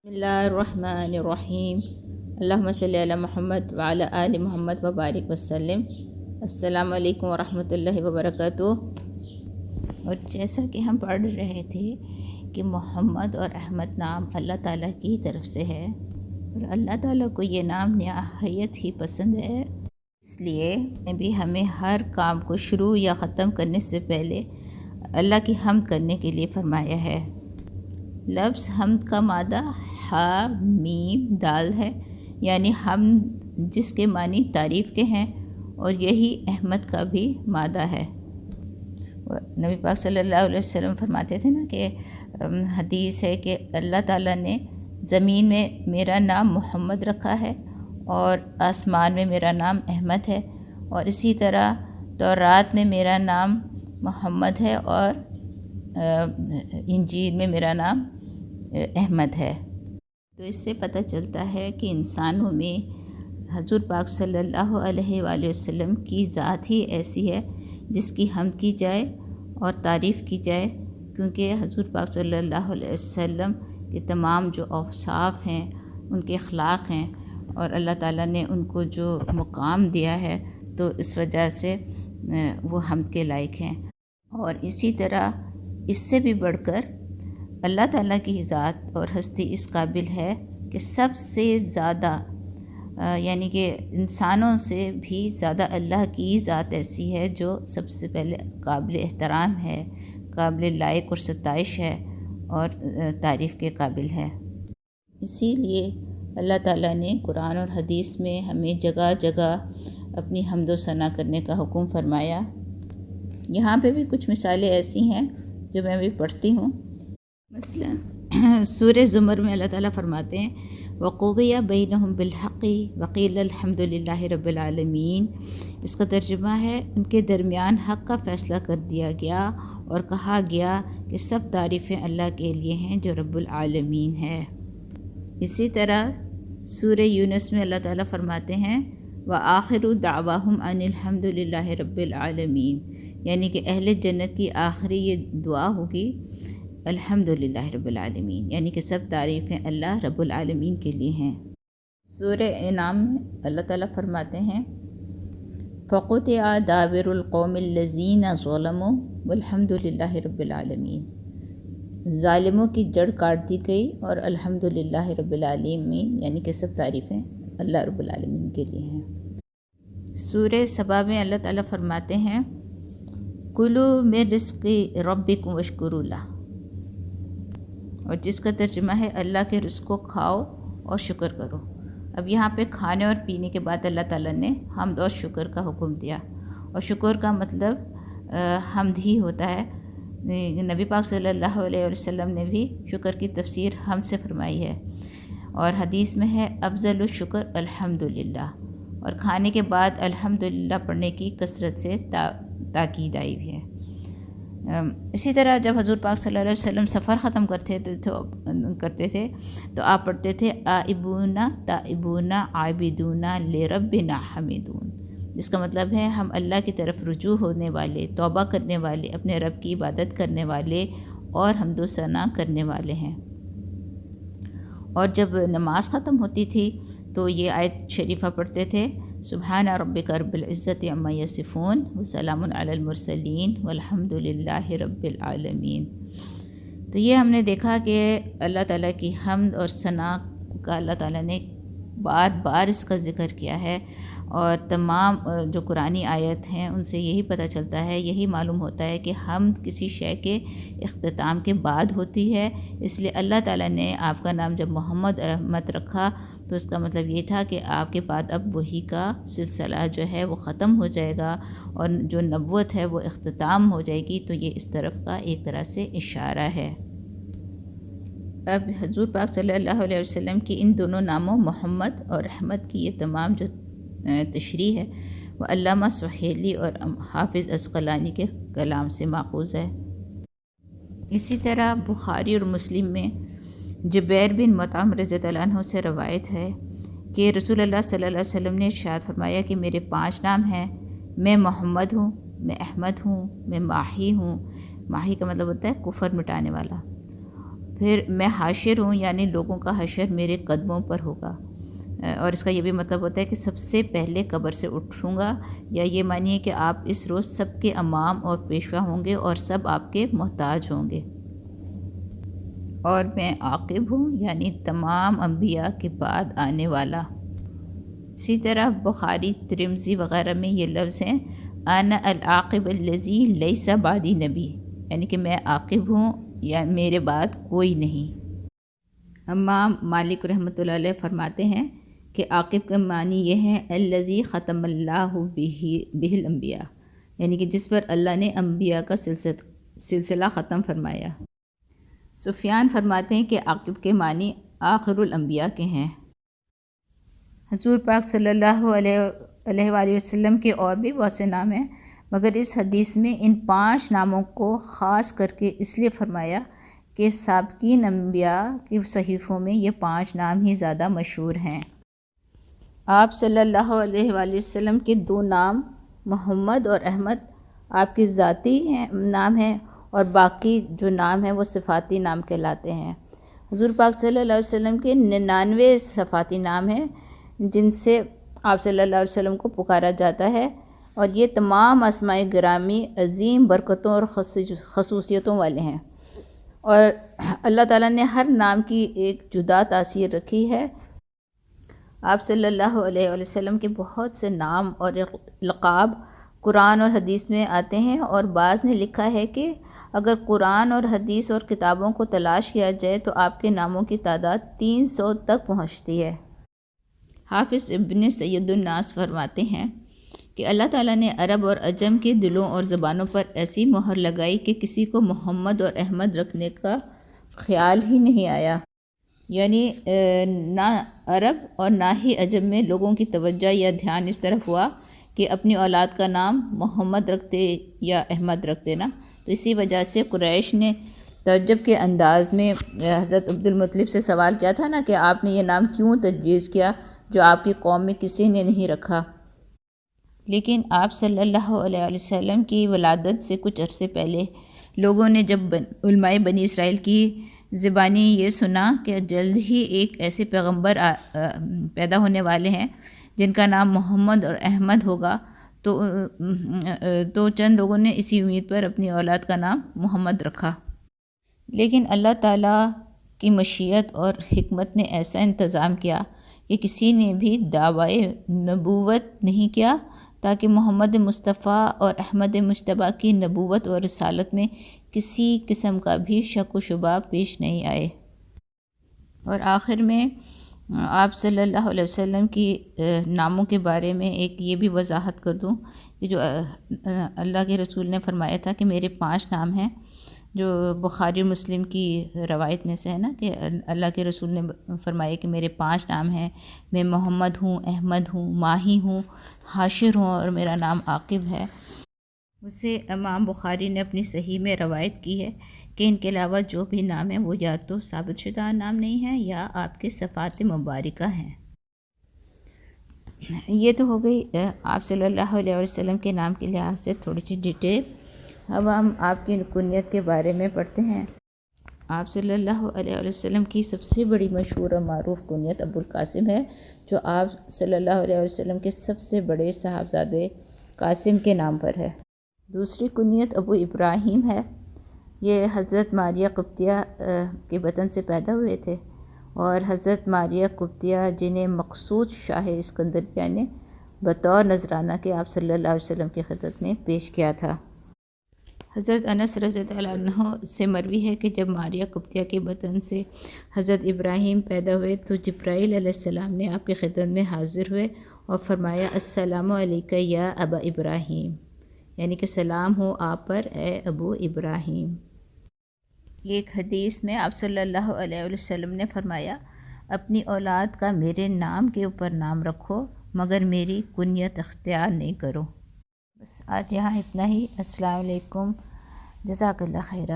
بسم اللہ الرحمن الرحیم اللہم صلی علی محمد وعلی آل محمد وبارک وسلم۔ السلام علیکم ورحمۃ اللہ وبرکاتہ۔ اور جیسا کہ ہم پڑھ رہے تھے کہ محمد اور احمد نام اللہ تعالیٰ کی طرف سے ہے، اور اللہ تعالیٰ کو یہ نام نہایت ہی پسند ہے، اس لیے بھی ہمیں ہر کام کو شروع یا ختم کرنے سے پہلے اللہ کی حمد کرنے کے لیے فرمایا ہے۔ لفظ حمد کا مادہ ہا میم دال ہے، یعنی حمد جس کے معنی تعریف کے ہیں، اور یہی احمد کا بھی مادہ ہے۔ نبی پاک صلی اللہ علیہ وسلم فرماتے تھے نا کہ حدیث ہے کہ اللہ تعالیٰ نے زمین میں میرا نام محمد رکھا ہے اور آسمان میں میرا نام احمد ہے، اور اسی طرح تورات میں میرا نام محمد ہے اور انجیل میں میرا نام احمد ہے۔ تو اس سے پتہ چلتا ہے کہ انسانوں میں حضور پاک صلی اللہ علیہ وآلہ وسلم کی ذات ہی ایسی ہے جس کی حمد کی جائے اور تعریف کی جائے، کیونکہ حضور پاک صلی اللہ علیہ وسلم کے تمام جو اوصاف ہیں، ان کے اخلاق ہیں، اور اللہ تعالیٰ نے ان کو جو مقام دیا ہے، تو اس وجہ سے وہ حمد کے لائق ہیں۔ اور اسی طرح اس سے بھی بڑھ کر اللہ تعالیٰ کی ذات اور ہستی اس قابل ہے کہ سب سے زیادہ یعنی کہ انسانوں سے بھی زیادہ اللہ کی ذات ایسی ہے جو سب سے پہلے قابل احترام ہے، قابل لائق اور ستائش ہے، اور تعریف کے قابل ہے۔ اسی لیے اللہ تعالیٰ نے قرآن اور حدیث میں ہمیں جگہ جگہ اپنی حمد و ثنا کرنے کا حکم فرمایا۔ یہاں پہ بھی کچھ مثالیں ایسی ہیں جو میں بھی پڑھتی ہوں۔ مثلا سورہ زمر میں اللہ تعالیٰ فرماتے ہیں وَقُضِيَ بَيْنَهُمْ بِالْحَقِّ وَقِيلَ الْحَمْدُ لِلَّهِ رَبِّ الْعَالَمِينَ۔ اس کا ترجمہ ہے ان کے درمیان حق کا فیصلہ کر دیا گیا اور کہا گیا کہ سب تعریفیں اللہ کے لیے ہیں جو رب العالمین ہے۔ اسی طرح سورہ یونس میں اللہ تعالیٰ فرماتے ہیں وَآخِرُ دَعْوَاهُمْ أَنِ الْحَمْدُ لِلَّهِ رَبِّ الْعَالَمِينَ، یعنی کہ اہل جنت کی آخری یہ دعا ہوگی الحمد للہ رب العالمین، یعنی کہ سب تعریفیں اللہ رب العالمین کے لیے ہیں۔ سورہ انعام میں اللہ تعالیٰ فرماتے ہیں فَقُطِعَ دَابِرُ الْقَوْمِ الَّذِينَ ظَلَمُوا وَالْحَمْدُ لِلَّهِ رَبِّ الْعَالَمِينَ، ظالموں کی جڑ کاٹ دی گئی اور الحمد للہ رب العالمین، یعنی کہ سب تعریفیں اللہ رب العالمین کے لیے ہیں۔ سورہ سبا میں اللہ تعالیٰ فرماتے ہیں کُلُوا مِن رِزْقِ رَبِّکُمْ واشکروا لہ، اور جس کا ترجمہ ہے اللہ کے رزق کو کھاؤ اور شکر کرو۔ اب یہاں پہ کھانے اور پینے کے بعد اللہ تعالیٰ نے حمد اور شکر کا حکم دیا، اور شکر کا مطلب حمد ہی ہوتا ہے۔ نبی پاک صلی اللہ علیہ وسلم نے بھی شکر کی تفسیر حمد سے فرمائی ہے، اور حدیث میں ہے افضل الشکر الحمد للہ، اور کھانے کے بعد الحمد للہ پڑھنے کی کثرت سے تاکید آئی بھی ہے۔ اسی طرح جب حضور پاک صلی اللہ علیہ وسلم سفر ختم کرتے تھے تو آپ پڑھتے تھے آئبون تائبون عابدون لربنا حمیدون، جس کا مطلب ہے ہم اللہ کی طرف رجوع ہونے والے، توبہ کرنے والے، اپنے رب کی عبادت کرنے والے اور حمد و ثنا کرنے والے ہیں۔ اور جب نماز ختم ہوتی تھی تو یہ آیت شریفہ پڑھتے تھے سبحان ربک رب العزت عما یصفون وسلام علی المرسلین والحمد للہ رب العالمین۔ تو یہ ہم نے دیکھا کہ اللہ تعالیٰ کی حمد اور ثنا کا اللہ تعالیٰ نے بار بار اس کا ذکر کیا ہے، اور تمام جو قرآنی آیت ہیں ان سے یہی پتہ چلتا ہے، یہی معلوم ہوتا ہے کہ حمد کسی شے کے اختتام کے بعد ہوتی ہے۔ اس لیے اللہ تعالیٰ نے آپ کا نام جب محمد احمد رکھا تو اس کا مطلب یہ تھا کہ آپ کے بعد اب وہی کا سلسلہ جو ہے وہ ختم ہو جائے گا، اور جو نبوت ہے وہ اختتام ہو جائے گی، تو یہ اس طرف کا ایک طرح سے اشارہ ہے۔ اب حضور پاک صلی اللہ علیہ وسلم کی ان دونوں ناموں محمد اور احمد کی یہ تمام جو تشریح ہے وہ علامہ سہیلی اور حافظ عسقلانی کے کلام سے ماخوذ ہے۔ اسی طرح بخاری اور مسلم میں جبیر بن مطعم رضی اللہ عنہ سے روایت ہے کہ رسول اللہ صلی اللہ علیہ وسلم نے ارشاد فرمایا کہ میرے 5 نام ہیں، میں محمد ہوں، میں احمد ہوں، میں ماہی ہوں۔ ماہی کا مطلب ہوتا ہے کفر مٹانے والا، پھر میں حاشر ہوں، یعنی لوگوں کا حشر میرے قدموں پر ہوگا، اور اس کا یہ بھی مطلب ہوتا ہے کہ سب سے پہلے قبر سے اٹھوں گا، یا یہ مانیے کہ آپ اس روز سب کے امام اور پیشوا ہوں گے اور سب آپ کے محتاج ہوں گے، اور میں عاقب ہوں، یعنی تمام انبیاء کے بعد آنے والا۔ اسی طرح بخاری، ترمذی وغیرہ میں یہ لفظ ہیں، انا العاقب الذی لیس بعدی نبی، یعنی کہ میں عاقب ہوں یا میرے بعد کوئی نہیں۔ امام مالک رحمۃ اللہ علیہ فرماتے ہیں کہ عاقب کا معنی یہ ہے الذی ختم اللہ بہ الانبیاء، یعنی کہ جس پر اللہ نے انبیاء کا سلسلہ ختم فرمایا۔ سفیان فرماتے ہیں کہ عاقب کے معنی آخر الانبیاء کے ہیں۔ حضور پاک صلی اللہ علیہ وآلہ وسلم کے اور بھی بہت سے نام ہیں، مگر اس حدیث میں ان 5 ناموں کو خاص کر کے اس لیے فرمایا کہ سابقین انبیاء کی صحیفوں میں یہ 5 نام ہی زیادہ مشہور ہیں۔ آپ صلی اللہ علیہ وآلہ وسلم کے 2 نام محمد اور احمد آپ کے ذاتی نام ہیں، اور باقی جو نام ہیں وہ صفاتی نام کہلاتے ہیں۔ حضور پاک صلی اللہ علیہ وسلم کے 99 صفاتی نام ہیں جن سے آپ صلی اللہ علیہ وسلم کو پکارا جاتا ہے، اور یہ تمام اسماء گرامی عظیم برکتوں اور خصوصیتوں والے ہیں، اور اللہ تعالیٰ نے ہر نام کی ایک جدا تاثیر رکھی ہے۔ آپ صلی اللہ علیہ وسلم کے بہت سے نام اور لقاب قرآن اور حدیث میں آتے ہیں، اور بعض نے لکھا ہے کہ اگر قرآن اور حدیث اور کتابوں کو تلاش کیا جائے تو آپ کے ناموں کی تعداد 300 تک پہنچتی ہے۔ حافظ ابن سید الناس فرماتے ہیں کہ اللہ تعالیٰ نے عرب اور عجم کے دلوں اور زبانوں پر ایسی مہر لگائی کہ کسی کو محمد اور احمد رکھنے کا خیال ہی نہیں آیا، یعنی نہ عرب اور نہ ہی عجم میں لوگوں کی توجہ یا دھیان اس طرف ہوا کہ اپنی اولاد کا نام محمد رکھتے یا احمد رکھتے نا، تو اسی وجہ سے قریش نے تعجب کے انداز میں حضرت عبد المطلب سے سوال کیا تھا نا کہ آپ نے یہ نام کیوں تجویز کیا جو آپ کی قوم میں کسی نے نہیں رکھا۔ لیکن آپ صلی اللہ علیہ وسلم کی ولادت سے کچھ عرصے پہلے لوگوں نے جب علماء بنی اسرائیل کی زبانی یہ سنا کہ جلد ہی ایک ایسے پیغمبر پیدا ہونے والے ہیں جن کا نام محمد اور احمد ہوگا، تو چند لوگوں نے اسی امید پر اپنی اولاد کا نام محمد رکھا۔ لیکن اللہ تعالیٰ کی مشیت اور حکمت نے ایسا انتظام کیا کہ کسی نے بھی دعوی نبوت نہیں کیا، تاکہ محمد مصطفیٰ اور احمد مجتبیٰ کی نبوت اور رسالت میں کسی قسم کا بھی شک و شبہ پیش نہیں آئے۔ اور آخر میں آپ صلی اللہ علیہ وسلم کی ناموں کے بارے میں ایک یہ بھی وضاحت کر دوں کہ جو اللہ کے رسول نے فرمایا تھا کہ میرے 5 نام ہیں، جو بخاری مسلم کی روایت میں سے ہے نا کہ اللہ کے رسول نے فرمایا کہ میرے 5 نام ہیں، میں محمد ہوں، احمد ہوں، ماہی ہوں، حاشر ہوں، اور میرا نام عاقب ہے۔ اسے امام بخاری نے اپنی صحیح میں روایت کی ہے کہ ان کے علاوہ جو بھی نام ہیں وہ یا تو ثابت شدہ نام نہیں ہیں یا آپ کے صفات مبارکہ ہیں۔ یہ تو ہو گئی آپ صلی اللہ علیہ وسلم کے نام کے لحاظ سے تھوڑی سی ڈیٹیل۔ اب ہم آپ کی کنیت کے بارے میں پڑھتے ہیں۔ آپ صلی اللہ علیہ وسلم کی سب سے بڑی مشہور اور معروف کنیت ابو القاسم ہے، جو آپ صلی اللہ علیہ وسلم کے سب سے بڑے صاحبزادے قاسم کے نام پر ہے۔ دوسری کنیت ابو ابراہیم ہے۔ یہ حضرت ماریہ قبطیہ کے بطن سے پیدا ہوئے تھے، اور حضرت ماریہ قبطیہ جنہیں مقصود شاہ اسکندریہ نے بطور نذرانہ کے آپ صلی اللہ علیہ وسلم کی خدمت میں پیش کیا تھا۔ حضرت انس رضی اللہ عنہ سے مروی ہے کہ جب ماریہ قبطیہ کے بطن سے حضرت ابراہیم پیدا ہوئے تو جبرائیل علیہ السلام نے آپ کی خدمت میں حاضر ہوئے اور فرمایا السلام علیکہ یا ابا ابراہیم، یعنی کہ سلام ہو آپ پر اے ابو ابراہیم۔ ایک حدیث میں آپ صلی اللہ علیہ وسلم نے فرمایا اپنی اولاد کا میرے نام کے اوپر نام رکھو مگر میری کنیت اختیار نہیں کرو۔ بس آج یہاں اتنا ہی۔ السلام علیکم، جزاک اللہ خیرہ۔